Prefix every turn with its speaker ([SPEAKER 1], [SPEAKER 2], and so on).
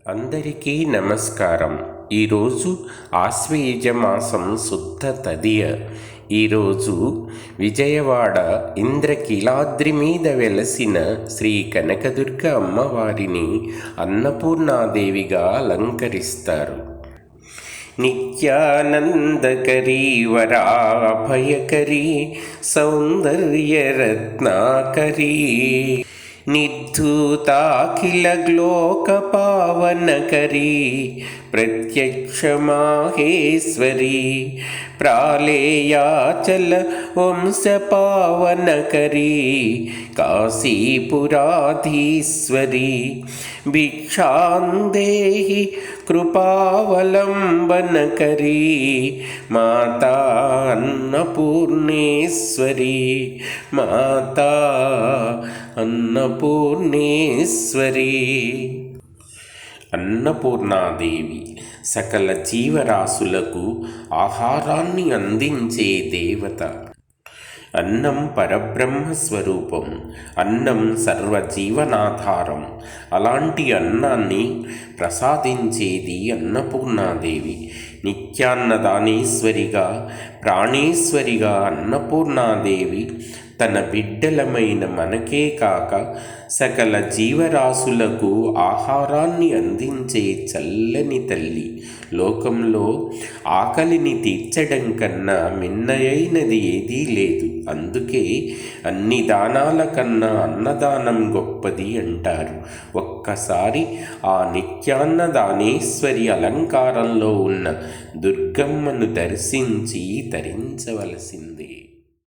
[SPEAKER 1] అందరికీ నమస్కారం. ఈరోజు ఆశ్వయుజ మాసం శుద్ధ తదియ. ఈరోజు విజయవాడ ఇంద్రకీలాద్రి మీద వెలసిన శ్రీ కనకదుర్గ అమ్మవారిని అన్నపూర్ణాదేవిగా అలంకరిస్తారు. నిత్యానందకరీ వరాభయకరీ సౌందర్యరత్నాకరీ నిర్ధూతాఖిల గ్లోక పావనకరీ ప్రత్యక్ష మాహేశ్వరీ ప్రాళేయాచల వంశ పావనకరీ కాశీపురాధీశ్వరీ భిక్షాందేహి కృపావలంబనకరీ మాతా అన్నపూర్ణేశ్వరీ మాతా అన్నపూర్ణేశ్వరీ. అన్నపూర్ణాదేవి సకల జీవరాశులకు ఆహారాన్ని అందించే దేవత. అన్నం పరబ్రహ్మ స్వరూపం. అన్నం సర్వజీవనాధారం. అలాంటి అన్నాన్ని ప్రసాదించేది అన్నపూర్ణాదేవి. నిత్యాన్నదానేశ్వరిగా, ప్రాణేశ్వరిగా అన్నపూర్ణాదేవి తన బిడ్డలమైన మనకే కాక సకల జీవరాశులకు ఆహారాన్ని అందించే చల్లని తల్లి. లోకంలో ఆకలిని తీర్చడం కన్నా మిన్నయైనది ఏదీ లేదు. అందుకే అన్ని దానాల కన్నా అన్నదానం గొప్పది అంటారు. ఒక్కసారి ఆ నిత్యాన్నదానేశ్వరి అలంకారంలో ఉన్న దుర్గమ్మను దర్శించి తరించవలసిందే.